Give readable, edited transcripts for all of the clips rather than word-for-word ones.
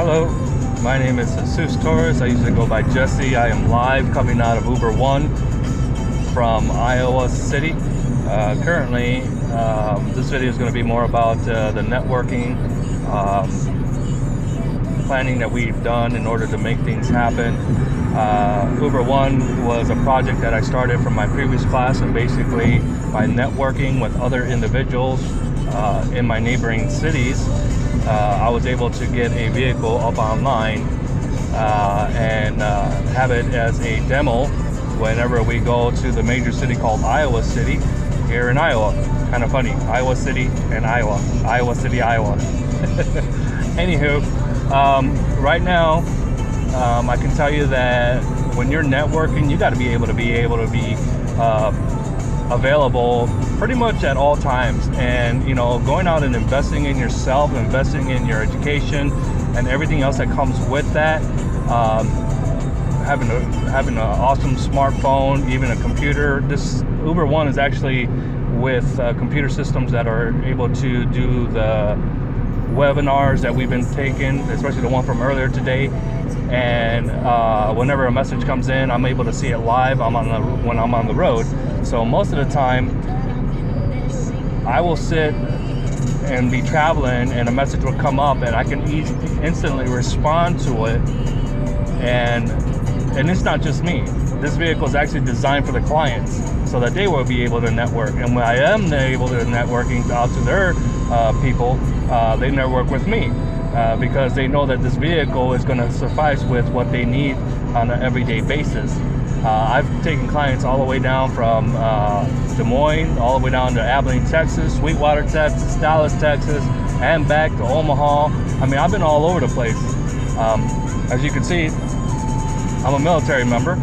Hello, my name is Jesus Torres. I usually go by Jesse. I am live coming out of Uber One from Iowa City. Currently, this video is going to be more about the networking planning that we've done in order to make things happen. Uber One was a project that I started from my previous class, and basically by networking with other individuals in my neighboring cities, I was able to get a vehicle up online and have it as a demo whenever we go to the major city called Iowa City here in Iowa. Kind of funny, Iowa City and Iowa City, Iowa. Anywho, right now I can tell you that when you're networking, you got to be able to be available pretty much at all times. And you know, going out and investing in yourself, investing in your education and everything else that comes with that, having an awesome smartphone, even a computer. This Uber One is actually with computer systems that are able to do the webinars that we've been taking, especially the one from earlier today. And whenever a message comes in, I'm able to see it live. When I'm on the road. So most of the time, I will sit and be traveling, and a message will come up, and I can instantly respond to it. And it's not just me. This vehicle is actually designed for the clients, so that they will be able to network. And when I am able to networking out to their people, they network with me. Because they know that this vehicle is going to suffice with what they need on an everyday basis. I've taken clients all the way down from Des Moines, all the way down to Abilene, Texas, Sweetwater, Texas, Dallas, Texas, and back to Omaha. I mean, I've been all over the place. As you can see, I'm a military member.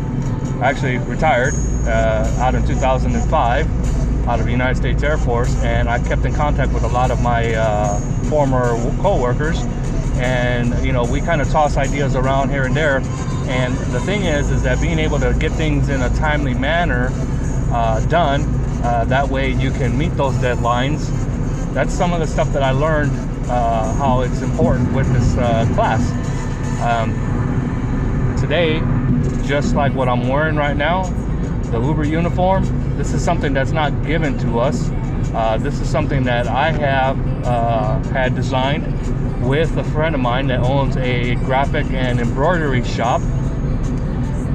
I actually retired out in 2005 out of the United States Air Force, and I kept in contact with a lot of my former co-workers, and you know, we kind of toss ideas around here and there. And the thing is that being able to get things in a timely manner done, that way you can meet those deadlines. That's some of the stuff that I learned, how it's important with this class. Today, just like what I'm wearing right now, the Uber uniform, this is something that's not given to us. This is something that I have had designed with a friend of mine that owns a graphic and embroidery shop.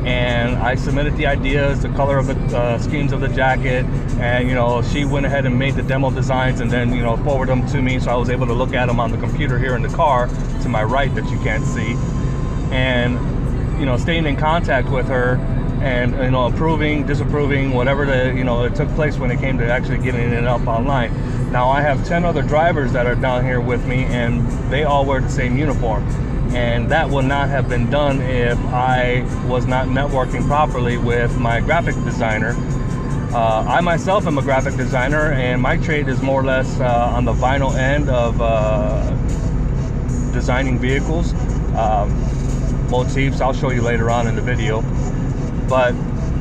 And I submitted the ideas, the color of the schemes of the jacket, and you know, she went ahead and made the demo designs, and then you know, forwarded them to me, so I was able to look at them on the computer here in the car to my right that you can't see. And you know, staying in contact with her, and you know, approving, disapproving, whatever it took place when it came to actually getting it up online. Now I have 10 other drivers that are down here with me, and they all wear the same uniform, and that would not have been done if I was not networking properly with my graphic designer. I myself am a graphic designer, and my trade is more or less on the vinyl end of designing vehicles, motifs. I'll show you later on in the video. But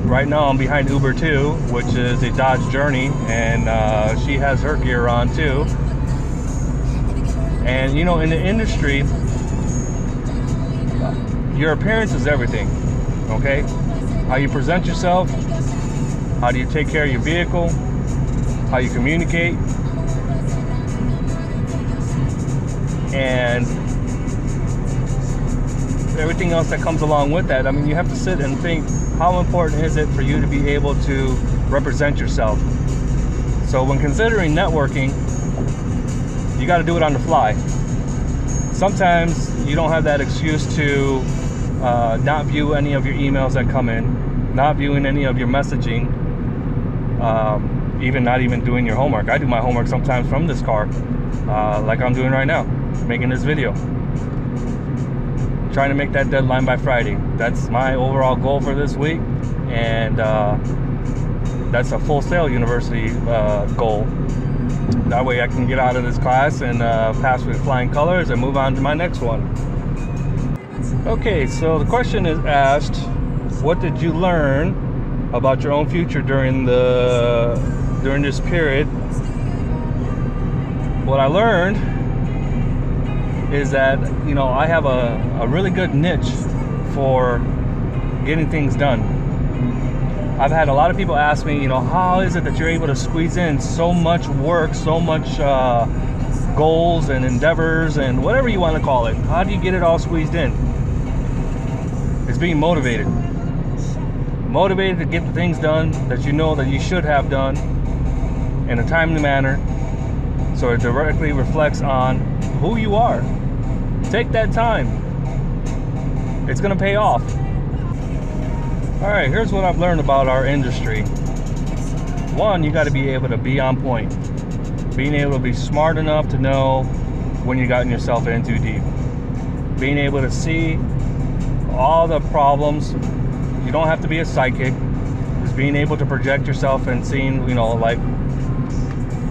right now I'm behind Uber 2, which is a Dodge Journey, and she has her gear on too. And you know, in the industry, your appearance is everything, okay? How you present yourself, how do you take care of your vehicle, how you communicate, and everything else that comes along with that. I mean, you have to sit and think, how important is it for you to be able to represent yourself? So when considering networking, you got to do it on the fly. Sometimes you don't have that excuse to not view any of your emails that come in, not viewing any of your messaging, even not even doing your homework. I do my homework sometimes from this car, like I'm doing right now, making this video. Trying to make that deadline by Friday. That's my overall goal for this week, and that's a Full Sail University goal. That way I can get out of this class and pass with flying colors and move on to my next one. Okay, so the question is asked, what did you learn about your own future during this period? What I learned is that, you know, I have a really good niche for getting things done. I've had a lot of people ask me, you know, how is it that you're able to squeeze in so much work, so much goals and endeavors and whatever you want to call it? How do you get it all squeezed in? It's being motivated. Motivated to get the things done that you know that you should have done in a timely manner, so it directly reflects on who you are. Take that time. It's gonna pay off. All right, here's what I've learned about our industry. One, you got to be able to be on point. Being able to be smart enough to know when you've gotten yourself in too deep. Being able to see all the problems. You don't have to be a psychic. Just being able to project yourself and seeing, you know, like,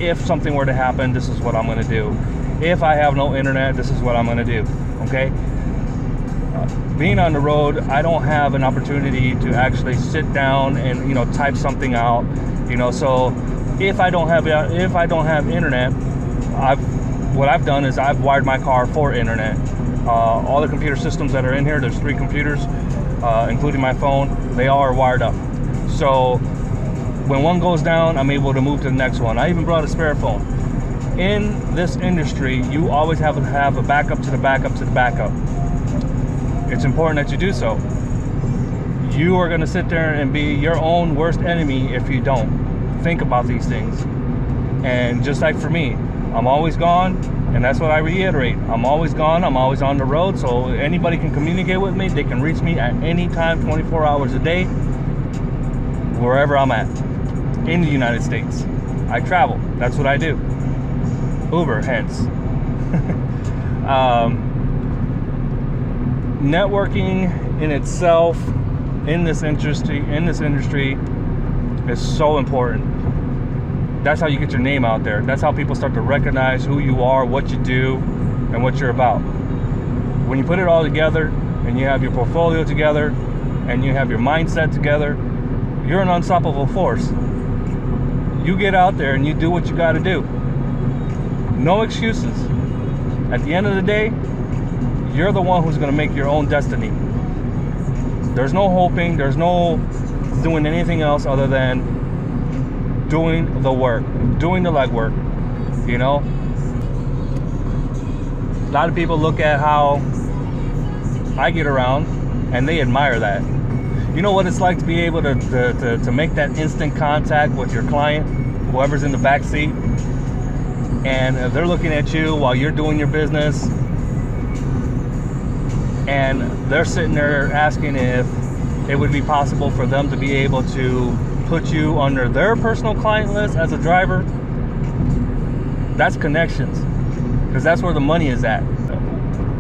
if something were to happen, this is what I'm going to do. If I have no internet, this is what I'm going to do. Okay? Being on the road, I don't have an opportunity to actually sit down and, you know, type something out. You know, so if I don't have internet, what I've done is I've wired my car for internet. All the computer systems that are in here, there's 3 computers, including my phone, they all are wired up. So when one goes down, I'm able to move to the next one. I even brought a spare phone. In this industry, you always have to have a backup to the backup to the backup. It's important that you do so. You are going to sit there and be your own worst enemy if you don't. Think about these things. And just like for me, I'm always gone, and that's what I reiterate. I'm always gone, I'm always on the road, so anybody can communicate with me. They can reach me at any time, 24 hours a day, wherever I'm at in the United States. I travel, that's what I do. Uber, hence. Networking in itself in this industry is so important. That's how you get your name out there. That's how people start to recognize who you are, what you do, and what you're about. When you put it all together and you have your portfolio together and you have your mindset together, you're an unstoppable force. You get out there and you do what you got to do. No excuses. At the end of the day, you're the one who's going to make your own destiny. There's no hoping, there's no doing anything else other than doing the work, doing the legwork, you know? A lot of people look at how I get around and they admire that. You know what it's like to be able to make that instant contact with your client, whoever's in the back seat, and they're looking at you while you're doing your business, and they're sitting there asking if it would be possible for them to be able to put you under their personal client list as a driver. That's connections, because that's where the money is at.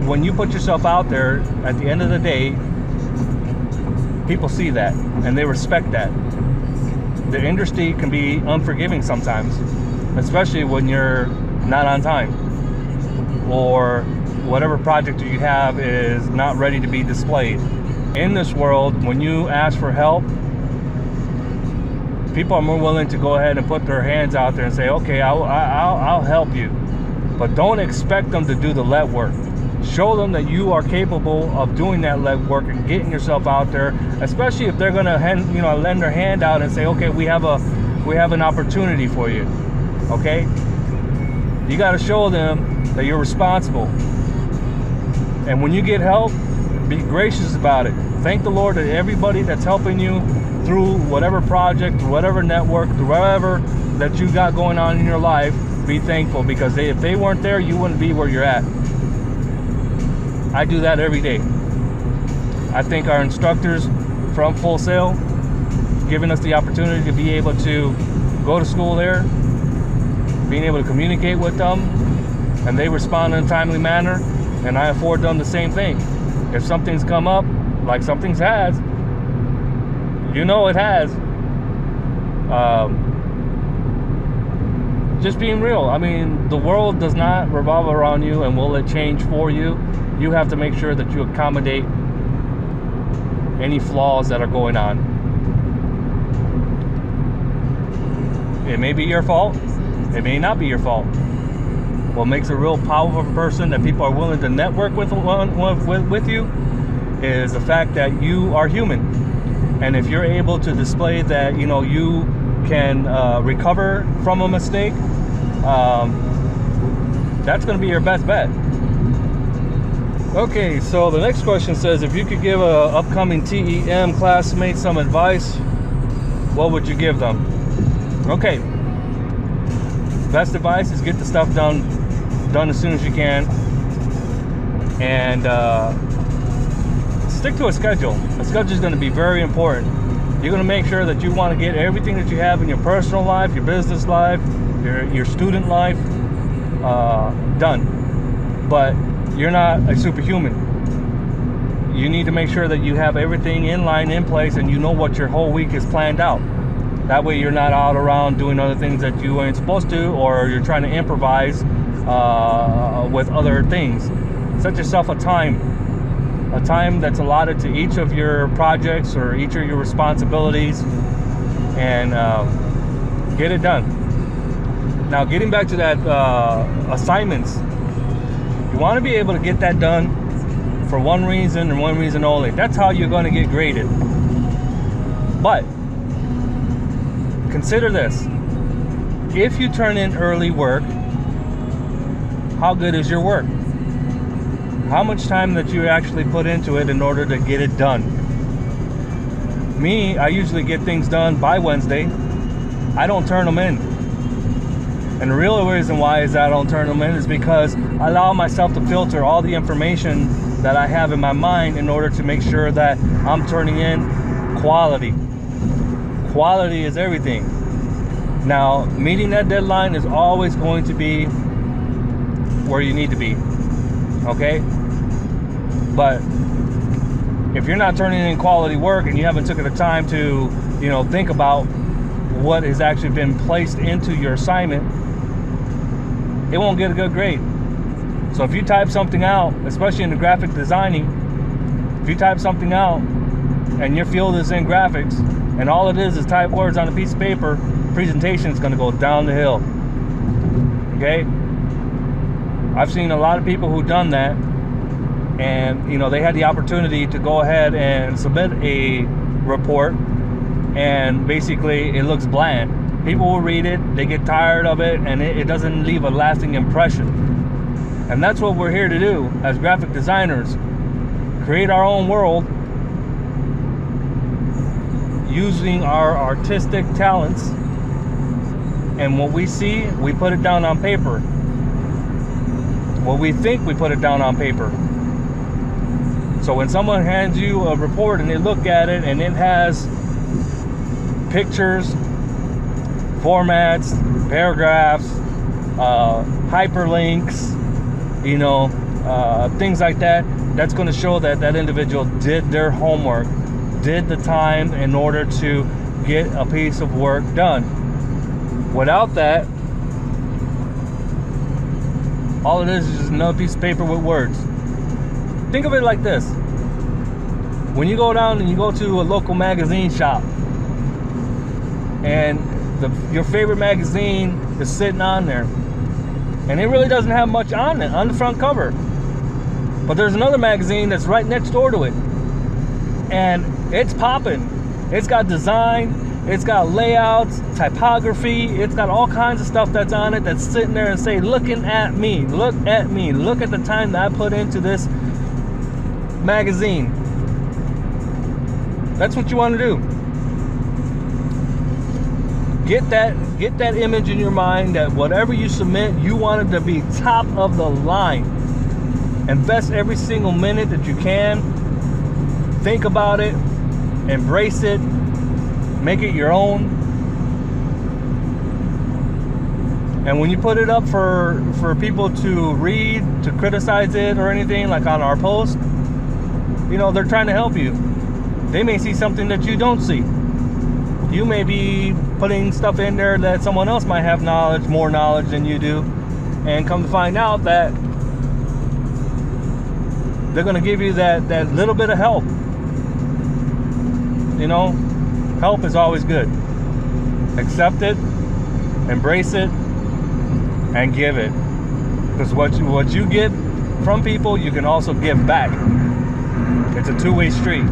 When you put yourself out there, at the end of the day, people see that and they respect that. The industry can be unforgiving sometimes, especially when you're not on time or whatever project you have is not ready to be displayed. In this world, when you ask for help, people are more willing to go ahead and put their hands out there and say, okay, I'll help you. But don't expect them to do the legwork. Show them that you are capable of doing that legwork and getting yourself out there, especially if they're gonna lend their hand out and say, okay, we have an opportunity for you. Okay? You gotta show them that you're responsible. And when you get help, be gracious about it. Thank the Lord that everybody that's helping you through whatever project, through whatever network, through whatever that you got going on in your life, be thankful, because if they weren't there, you wouldn't be where you're at. I do that every day. I thank our instructors from Full Sail, giving us the opportunity to be able to go to school there, being able to communicate with them, and they respond in a timely manner, and I afford them the same thing. If something's come up, like something's has, you know it has. Just being real. I mean, the world does not revolve around you, and will it change for you? You have to make sure that you accommodate any flaws that are going on. It may be your fault. It may not be your fault. what makes a real powerful person that people are willing to network with you is the fact that you are human. And if you're able to display that, you know, you can recover from a mistake, that's going to be your best bet. Okay, so the next question says, if you could give a upcoming TEM classmate some advice, what would you give them? Okay, best advice is get the stuff done as soon as you can, and stick to a schedule. A schedule is going to be very important. You're going to make sure that you want to get everything that you have in your personal life, your business life, your student life done. But you're not a superhuman. You need to make sure that you have everything in line, in place, and you know what your whole week is planned out. That way you're not out around doing other things that you ain't supposed to, or you're trying to improvise with other things. Set yourself a time that's allotted to each of your projects or each of your responsibilities, and get it done. Now, getting back to that assignments, you want to be able to get that done for one reason and one reason only. That's how you're going to get graded. But consider this: if you turn in early work, how good is your work? How much time that you actually put into it in order to get it done? Me, I usually get things done by Wednesday. I don't turn them in. And the real reason why is I don't turn them in is because I allow myself to filter all the information that I have in my mind in order to make sure that I'm turning in quality. Quality is everything. Now, meeting that deadline is always going to be where you need to be. Okay? But if you're not turning in quality work and you haven't taken the time to, you know, think about what has actually been placed into your assignment, it won't get a good grade. So if you type something out, especially in the graphic designing, if you type something out and your field is in graphics and all it is type words on a piece of paper, presentation is going to go down the hill. Okay? I've seen a lot of people who've done that, and you know, they had the opportunity to go ahead and submit a report, and basically it looks bland. People will read it, they get tired of it, and it doesn't leave a lasting impression. And that's what we're here to do as graphic designers: create our own world using our artistic talents, and what we see, we put it down on paper. What we think, we put it down on paper. So when someone hands you a report and they look at it and it has pictures, formats, paragraphs, hyperlinks, you know, things like that, that's going to show that that individual did their homework, did the time in order to get a piece of work done. Without that, all it is just another piece of paper with words. Think of it like this: when you go down and you go to a local magazine shop, and your favorite magazine is sitting on there, and it really doesn't have much on it on the front cover, but there's another magazine that's right next door to it, and it's popping. It's got design, it's got layouts, typography, it's got all kinds of stuff that's on it that's sitting there and say, looking at me, look at me, look at the time that I put into this magazine. That's what you want to do. Get that image in your mind that whatever you submit, you want it to be top of the line. Invest every single minute that you can. Think about it, embrace it, make it your own. And when you put it up for people to read, to criticize it or anything, like on our post, you know, they're trying to help you. They may see something that you don't see. You may be putting stuff in there that someone else might have more knowledge than you do, and come to find out that they're going to give you that little bit of help. You know, help is always good. Accept it, embrace it, and give it. Because what you get from people, you can also give back. It's a two-way street.